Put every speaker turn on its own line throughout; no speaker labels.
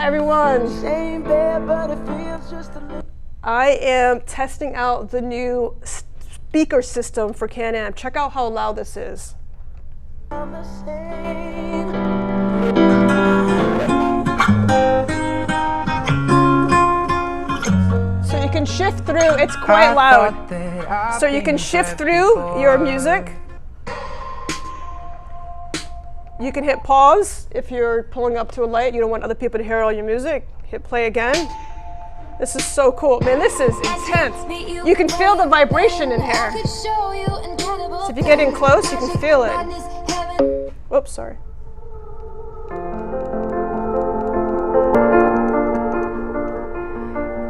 Hi everyone. I am testing out the new speaker system for Can-Am. Check out how loud this is. So you can shift through, it's quite loud. So you can shift through your music. You can hit pause if you're pulling up to a light. You don't want other people to hear all your music. Hit play again. This is so cool. Man, this is intense. You can feel the vibration in here. So if you get in close, you can feel it. Whoops, sorry.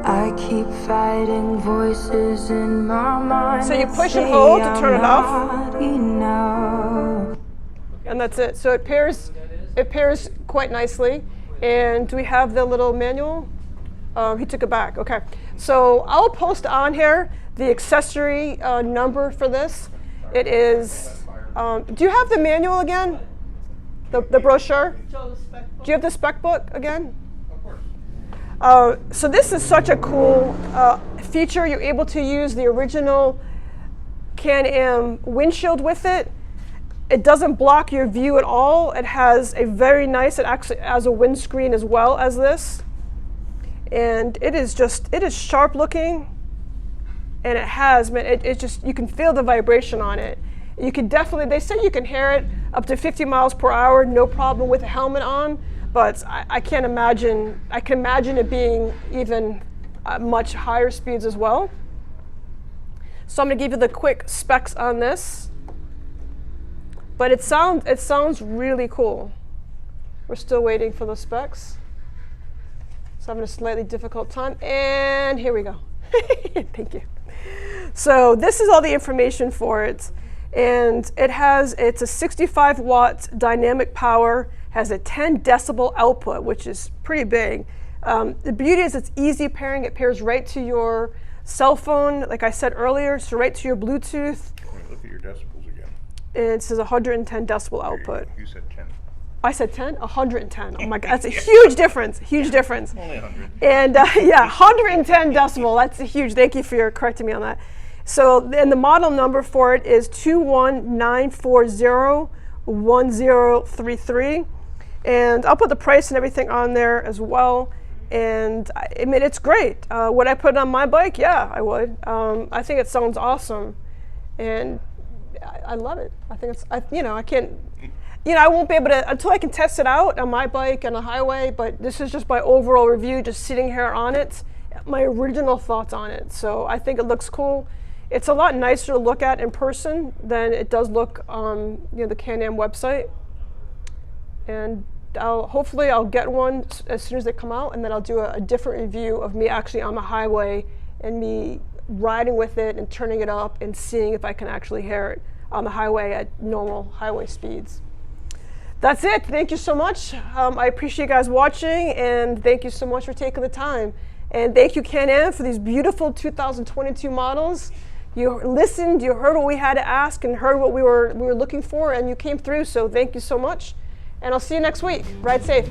I keep fighting voices in my mind.
So you push and hold to turn it off. And that's it. So it pairs quite nicely. And do we have the little manual? He took it back. Okay. So I'll post on here the accessory number for this. It is, do you have the manual again? The brochure? Do you have the spec book again? So this is such a cool feature. You're able to use the original Can-Am windshield with it. It doesn't block your view at all. It has a very nice, it actually has a windscreen as well as this. And it is sharp looking. And it has, man, it just, you can feel the vibration on it. You can definitely, they say you can hear it up to 50 miles per hour, no problem with a helmet on. But I can't imagine, I can imagine it being even much higher speeds as well. So I'm gonna give you the quick specs on this. But it sounds really cool. We're still waiting for the specs. So I'm having a slightly difficult time. And here we go. Thank you. So this is all the information for it. And it's a 65 watt dynamic power, has a 10 decibel output, which is pretty big. The beauty is it's easy pairing. It pairs right to your cell phone, like I said earlier, so right to your Bluetooth.
Look at your decibels again.
And it says 110 decibel output.
You said 10.
I said 10? 110. Oh my God, that's a huge difference, huge difference.
Only 100.
And yeah, 110 decibel, that's a huge, thank you for correcting me on that. So, and the model number for it is 219401033. And I'll put the price and everything on there as well. And I mean, it's great. Would I put it on my bike? Yeah, I would. I think it sounds awesome. And I love it. I think it's, I can't, I won't be able to, until I can test it out on my bike on the highway, but this is just my overall review, just sitting here on it, my original thoughts on it. So I think it looks cool. It's a lot nicer to look at in person than it does look on the Can-Am website. And hopefully I'll get one as soon as they come out, and then I'll do a different review of me actually on the highway and me riding with it and turning it up and seeing if I can actually hear it on the highway at normal highway speeds. That's it. Thank you so much. I appreciate you guys watching, and thank you so much for taking the time. And thank you, Can-Am, for these beautiful 2022 models. You listened, you heard what we had to ask, and heard what we were looking for, and you came through. So thank you so much. And I'll see you next week. Ride safe.